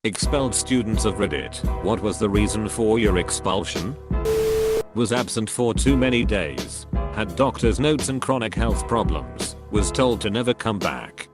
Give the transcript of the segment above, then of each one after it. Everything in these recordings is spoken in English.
Expelled students of Reddit. What was the reason for your expulsion? Was absent for too many days. Had doctor's notes and chronic health problems. Was told to never come back.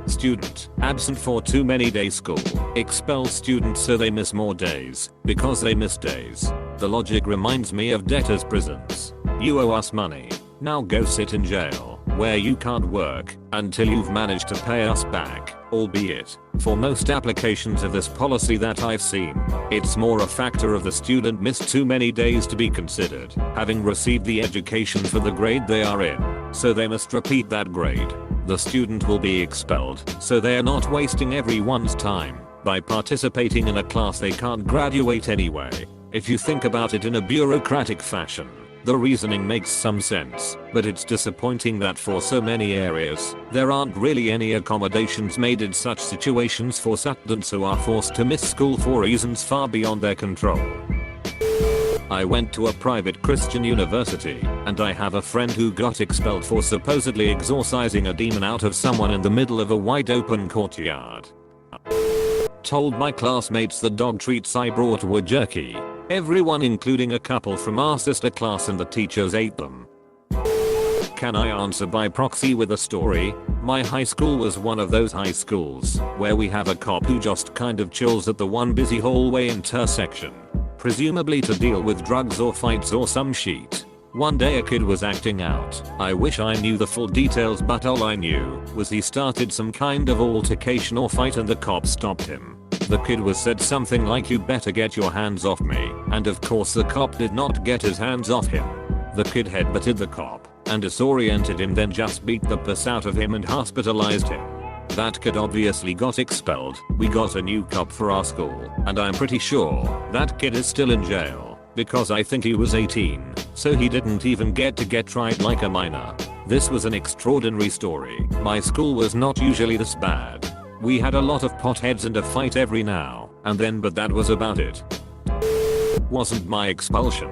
Student. Absent for too many days school. Expel students so they miss more days. Because they miss days. The logic reminds me of debtors' prisons. You owe us money. Now go sit in jail, where you can't work, until you've managed to pay us back. Albeit, for most applications of this policy that I've seen, it's more a factor of the student missed too many days to be considered, having received the education for the grade they are in, so they must repeat that grade. The student will be expelled, so they are not wasting everyone's time by participating in a class they can't graduate anyway. If you think about it in a bureaucratic fashion, the reasoning makes some sense, but it's disappointing that for so many areas, there aren't really any accommodations made in such situations for students who are forced to miss school for reasons far beyond their control. I went to a private Christian university, and I have a friend who got expelled for supposedly exorcising a demon out of someone in the middle of a wide open courtyard. Told my classmates the dog treats I brought were jerky. Everyone including a couple from our sister class and the teachers ate them. Can I answer by proxy with a story? My high school was one of those high schools where we have a cop who just kind of chills at the one busy hallway intersection. Presumably to deal with drugs or fights or some shit. One day a kid was acting out. I wish I knew the full details, but all I knew was he started some kind of altercation or fight and the cop stopped him. The kid was said something like, "You better get your hands off me," and of course the cop did not get his hands off him. The kid headbutted the cop and disoriented him, then just beat the piss out of him and hospitalized him. That kid obviously got expelled. We got a new cop for our school, and I'm pretty sure that kid is still in jail, because I think he was 18, so he didn't even get to get tried like a minor. This was an extraordinary story. My school was not usually this bad. We had a lot of potheads and a fight every now and then, but that was about it. Wasn't my expulsion.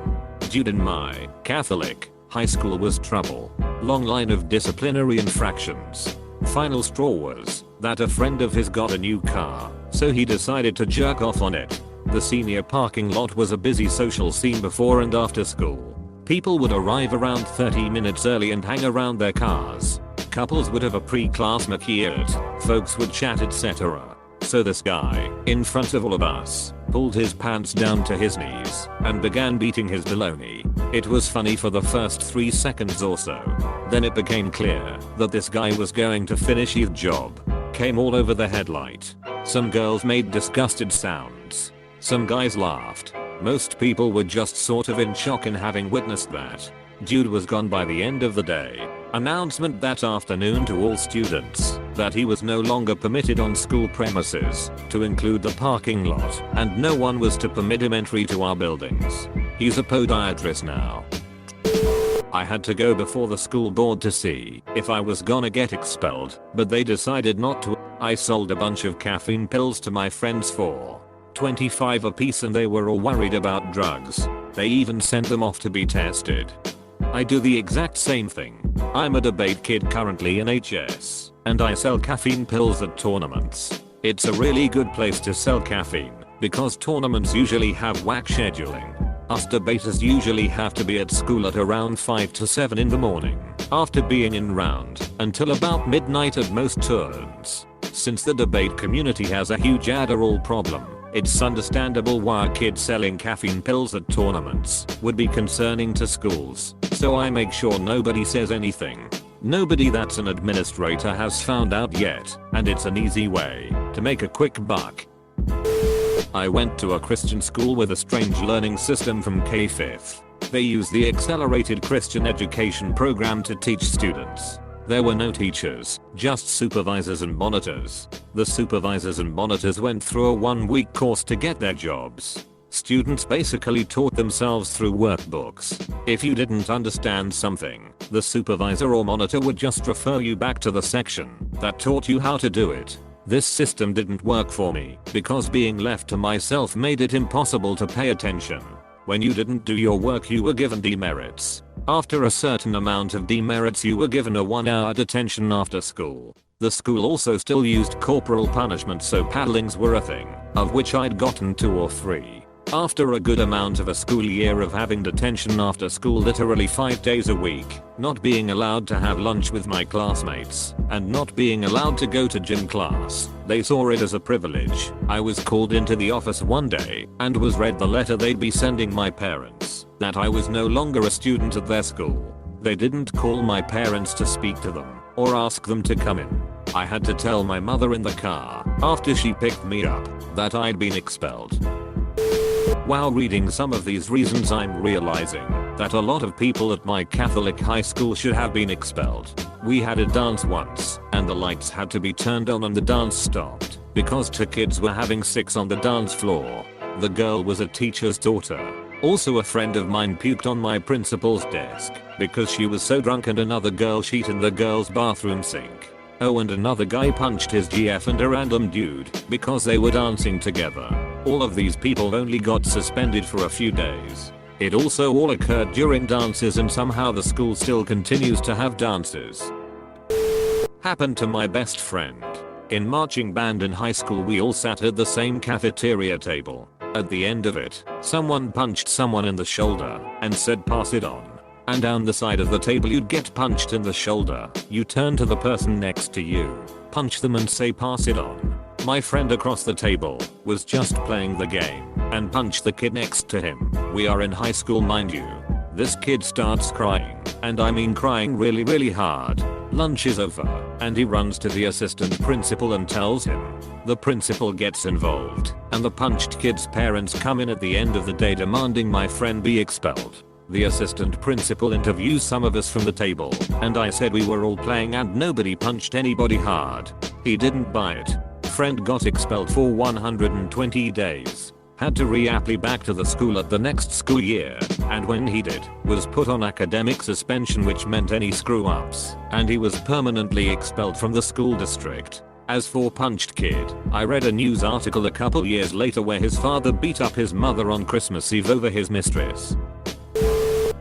Dude, in my Catholic high school was trouble. Long line of disciplinary infractions. Final straw was that a friend of his got a new car, so he decided to jerk off on it. The senior parking lot was a busy social scene before and after school. People would arrive around 30 minutes early and hang around their cars. Couples would have a pre-class maquillage, folks would chat, etc. So this guy, in front of all of us, pulled his pants down to his knees and began beating his baloney. It was funny for the first 3 seconds or so. Then it became clear that this guy was going to finish his job. Came all over the headlight. Some girls made disgusted sounds. Some guys laughed. Most people were just sort of in shock in having witnessed that. Dude was gone by the end of the day. Announcement that afternoon to all students that he was no longer permitted on school premises, to include the parking lot, and no one was to permit him entry to our buildings. He's a podiatrist now. I had to go before the school board to see if I was gonna get expelled, but they decided not to. I sold a bunch of caffeine pills to my friends for $25 a piece, and they were all worried about drugs. They even sent them off to be tested. I do the exact same thing. I'm a debate kid currently in HS, and I sell caffeine pills at tournaments. It's a really good place to sell caffeine, because tournaments usually have whack scheduling. Us debaters usually have to be at school at around 5 to 7 in the morning, after being in round until about midnight at most turns. Since the debate community has a huge Adderall problem, it's understandable why a kid selling caffeine pills at tournaments would be concerning to schools, so I make sure nobody says anything. Nobody that's an administrator has found out yet, and it's an easy way to make a quick buck. I went to a Christian school with a strange learning system from K-5. They use the Accelerated Christian Education program to teach students. There were no teachers, just supervisors and monitors. The supervisors and monitors went through a 1-week course to get their jobs. Students basically taught themselves through workbooks. If you didn't understand something, the supervisor or monitor would just refer you back to the section that taught you how to do it. This system didn't work for me because being left to myself made it impossible to pay attention. When you didn't do your work, you were given demerits. After a certain amount of demerits, you were given a 1-hour detention after school. The school also still used corporal punishment, so paddlings were a thing, of which I'd gotten 2 or 3. After a good amount of a school year of having detention after school literally 5 days a week, not being allowed to have lunch with my classmates, and not being allowed to go to gym class, they saw it as a privilege. I was called into the office one day and was read the letter they'd be sending my parents, that I was no longer a student at their school. They didn't call my parents to speak to them or ask them to come in. I had to tell my mother in the car, after she picked me up, that I'd been expelled. While reading some of these reasons, I'm realizing that a lot of people at my Catholic high school should have been expelled. We had a dance once, and the lights had to be turned on and the dance stopped, because 2 kids were having sex on the dance floor. The girl was a teacher's daughter. Also, a friend of mine puked on my principal's desk, because she was so drunk, and another girl sheet in the girl's bathroom sink. Oh, and another guy punched his GF and a random dude, because they were dancing together. All of these people only got suspended for a few days. It also all occurred during dances, and somehow the school still continues to have dances. Happened to my best friend. In marching band in high school, we all sat at the same cafeteria table. At the end of it, someone punched someone in the shoulder and said, "Pass it on." And down the side of the table you'd get punched in the shoulder. You turn to the person next to you, punch them and say, "Pass it on." My friend across the table was just playing the game and punched the kid next to him. We are in high school, mind you. This kid starts crying, and I mean crying really hard. Lunch is over, and he runs to the assistant principal and tells him. The principal gets involved, and the punched kid's parents come in at the end of the day demanding my friend be expelled. The assistant principal interviews some of us from the table, and I said we were all playing and nobody punched anybody hard. He didn't buy it. Friend got expelled for 120 days. Had to reapply back to the school at the next school year, and when he did, was put on academic suspension, which meant any screw ups, and he was permanently expelled from the school district. As for punched kid, I read a news article a couple years later where his father beat up his mother on Christmas Eve over his mistress.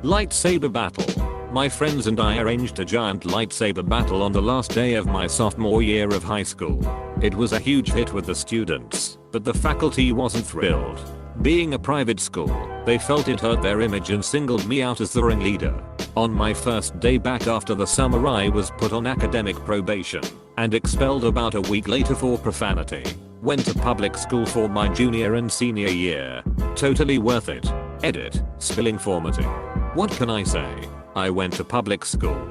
Lightsaber battle. My friends and I arranged a giant lightsaber battle on the last day of my sophomore year of high school. It was a huge hit with the students, but the faculty wasn't thrilled. Being a private school, they felt it hurt their image and singled me out as the ringleader. On my first day back after the summer, I was put on academic probation and expelled about a week later for profanity. Went to public school for my junior and senior year. Totally worth it. Edit, spilling formatting. What can I say? I went to public school.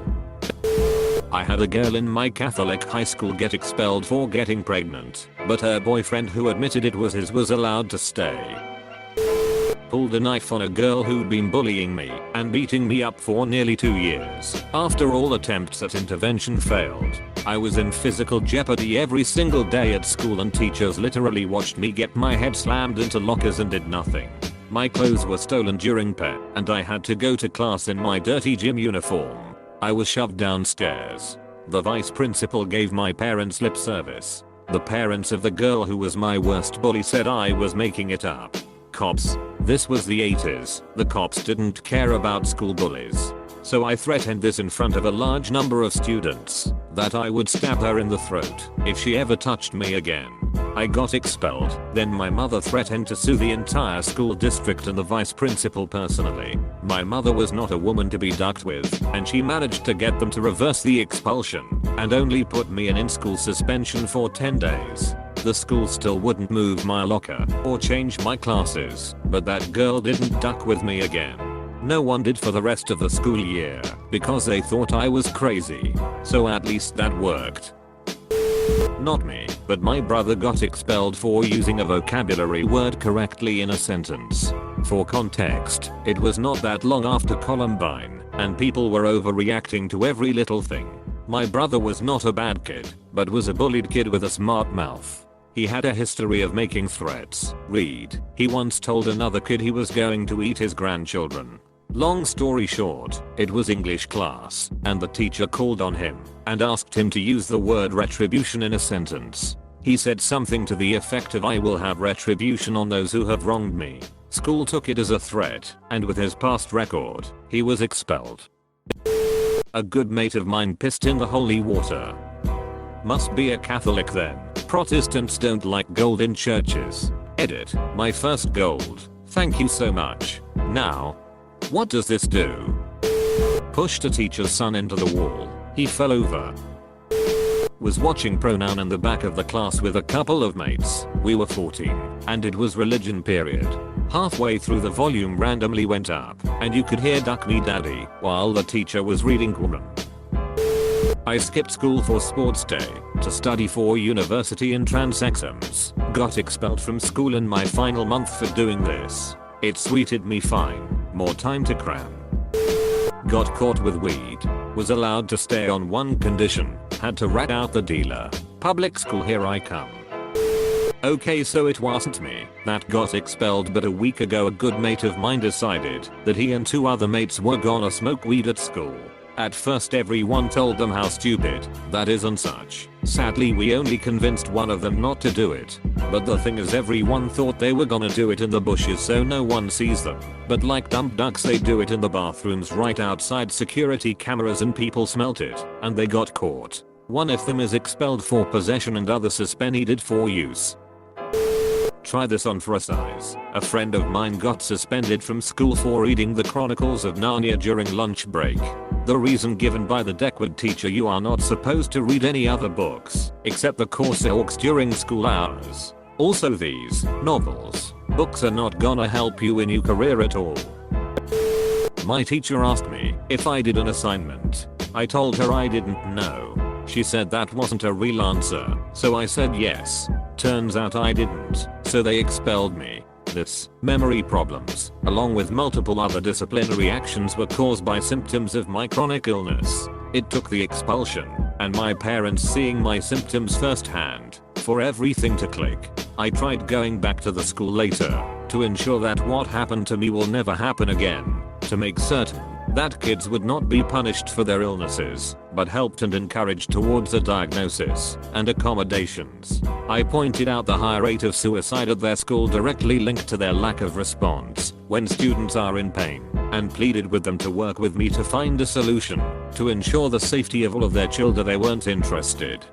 I had a girl in my Catholic high school get expelled for getting pregnant, but her boyfriend, who admitted it was his, was allowed to stay. Pulled a knife on a girl who'd been bullying me and beating me up for nearly 2 years. After all attempts at intervention failed, I was in physical jeopardy every single day at school, and teachers literally watched me get my head slammed into lockers and did nothing. My clothes were stolen during PE, and I had to go to class in my dirty gym uniform. I was shoved downstairs. The vice principal gave my parents lip service. The parents of the girl who was my worst bully said I was making it up. Cops. This was the 80s. The cops didn't care about school bullies. So I threatened this in front of a large number of students, that I would stab her in the throat if she ever touched me again. I got expelled. Then my mother threatened to sue the entire school district and the vice principal personally. My mother was not a woman to be ducked with, and she managed to get them to reverse the expulsion and only put me in in-school suspension for 10 days. The school still wouldn't move my locker or change my classes, but that girl didn't duck with me again. No one did for the rest of the school year because they thought I was crazy. So at least that worked. Not me, but my brother got expelled for using a vocabulary word correctly in a sentence. For context, it was not that long after Columbine, and people were overreacting to every little thing. My brother was not a bad kid, but was a bullied kid with a smart mouth. He had a history of making threats. Read, he once told another kid he was going to eat his grandchildren. Long story short, it was English class, and the teacher called on him and asked him to use the word retribution in a sentence. He said something to the effect of, "I will have retribution on those who have wronged me." School took it as a threat, and with his past record, he was expelled. A good mate of mine pissed in the holy water. Must be a Catholic then. Protestants don't like gold in churches. Edit. My first gold. Thank you so much. Now, what does this do? Pushed a teacher's son into the wall. He fell over. Was watching Pronoun in the back of the class with a couple of mates. We were 14 and it was religion period. Halfway through the volume randomly went up and you could hear Duck Me Daddy while the teacher was reading Quran. I skipped school for sports day to study for university entrance exams. Got expelled from school in my final month for doing this. It suited me fine. More time to cram. Got caught with weed. Was allowed to stay on one condition. Had to rat out the dealer. Public school, here I come. Okay, so it wasn't me that got expelled, but a week ago a good mate of mine decided that he and 2 other mates were gonna smoke weed at school. At first everyone told them how stupid that is and such. Sadly we only convinced one of them not to do it. But the thing is, everyone thought they were gonna do it in the bushes so no one sees them. But like dumb ducks they do it in the bathrooms right outside security cameras and people smelt it and they got caught. One of them is expelled for possession and other suspended for use. Try this on for a size. A friend of mine got suspended from school for reading the Chronicles of Narnia during lunch break. The reason given by the Deckward teacher: you are not supposed to read any other books except the Corsairs during school hours. Also, these novels, books are not gonna help you in your career at all. My teacher asked me if I did an assignment. I told her I didn't know. She said that wasn't a real answer, so I said yes. Turns out I didn't, so they expelled me. This memory problems, along with multiple other disciplinary actions, were caused by symptoms of my chronic illness. It took the expulsion and my parents seeing my symptoms firsthand for everything to click. I tried going back to the school later to ensure that what happened to me will never happen again, to make certain that kids would not be punished for their illnesses, but helped and encouraged towards a diagnosis and accommodations. I pointed out the high rate of suicide at their school directly linked to their lack of response when students are in pain, and pleaded with them to work with me to find a solution to ensure the safety of all of their children. They weren't interested.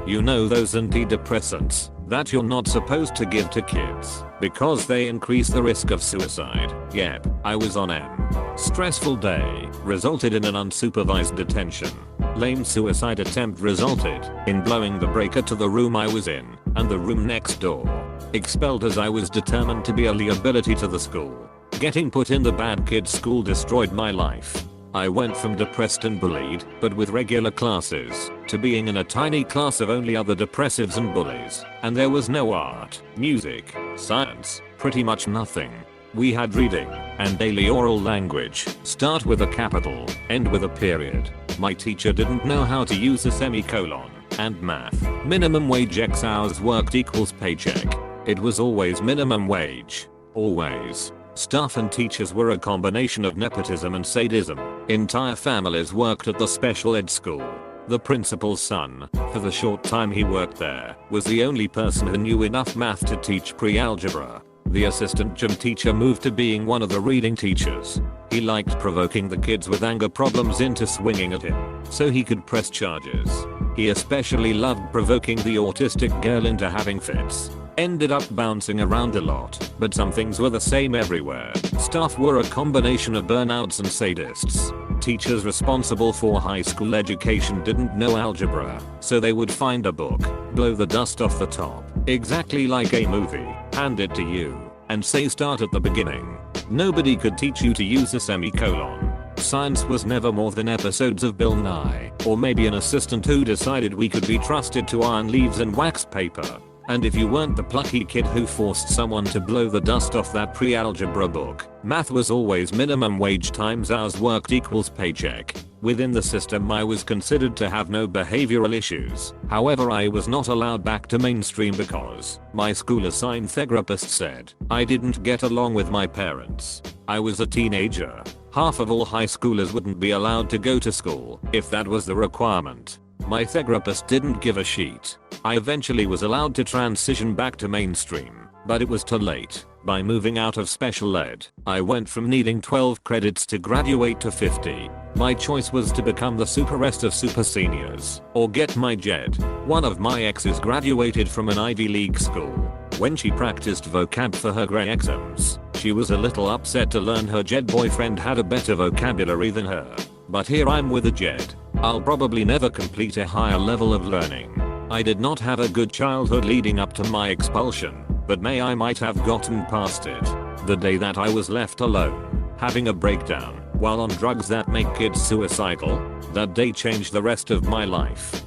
You know those antidepressants that you're not supposed to give to kids because they increase the risk of suicide? Yep, I was on M. Stressful day resulted in an unsupervised detention. Lame suicide attempt resulted in blowing the breaker to the room I was in and the room next door. Expelled as I was determined to be a liability to the school. Getting put in the bad kids school destroyed my life. I went from depressed and bullied, but with regular classes, to being in a tiny class of only other depressives and bullies, and there was no art, music, science, pretty much nothing. We had reading and daily oral language, start with a capital, end with a period. My teacher didn't know how to use a semicolon, and math. Minimum wage x hours worked equals paycheck. It was always minimum wage. Always. Staff and teachers were a combination of nepotism and sadism. Entire families worked at the special ed school. The principal's son, for the short time he worked there, was the only person who knew enough math to teach pre-algebra. The assistant gym teacher moved to being one of the reading teachers. He liked provoking the kids with anger problems into swinging at him so he could press charges. He especially loved provoking the autistic girl into having fits. Ended up bouncing around a lot, but some things were the same everywhere. Staff were a combination of burnouts and sadists. Teachers responsible for high school education didn't know algebra, so they would find a book, blow the dust off the top, exactly like a movie, hand it to you, and say start at the beginning. Nobody could teach you to use a semicolon. Science was never more than episodes of Bill Nye, or maybe an assistant who decided we could be trusted to iron leaves and wax paper. And if you weren't the plucky kid who forced someone to blow the dust off that pre-algebra book, math was always minimum wage times hours worked equals paycheck. Within the system I was considered to have no behavioral issues. However, I was not allowed back to mainstream because my school assigned therapist said I didn't get along with my parents. I was a teenager. Half of all high schoolers wouldn't be allowed to go to school if that was the requirement. My therapist didn't give a shit. I eventually was allowed to transition back to mainstream, but it was too late. By moving out of special ed, I went from needing 12 credits to graduate to 50. My choice was to become the superest of super seniors or get my JED. One of my exes graduated from an Ivy League school. When she practiced vocab for her grey exams, she was a little upset to learn her JED boyfriend had a better vocabulary than her. But here I'm with a JED. I'll probably never complete a higher level of learning. I did not have a good childhood leading up to my expulsion, but I might have gotten past it. The day that I was left alone, having a breakdown, while on drugs that make kids suicidal, that day changed the rest of my life.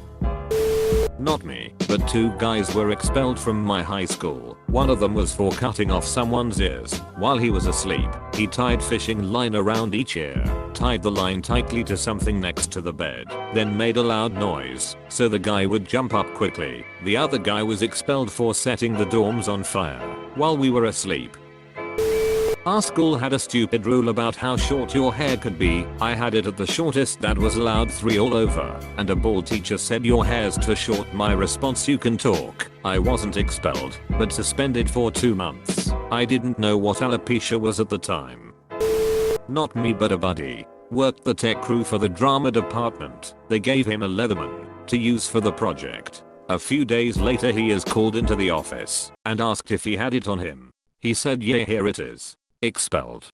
Not me, but 2 guys were expelled from my high school. One of them was for cutting off someone's ears while he was asleep. He tied fishing line around each ear, tied the line tightly to something next to the bed, then made a loud noise so the guy would jump up quickly. The other guy was expelled for setting the dorms on fire while we were asleep. Our school had a stupid rule about how short your hair could be. I had it at the shortest that was allowed 3 all over, and a bald teacher said your hair's too short. My response, you can talk. I wasn't expelled, but suspended for 2 months. I didn't know what alopecia was at the time. Not me, but a buddy. Worked the tech crew for the drama department. They gave him a Leatherman to use for the project. A few days later he is called into the office and asked if he had it on him. He said, yeah, here it is. Expelled.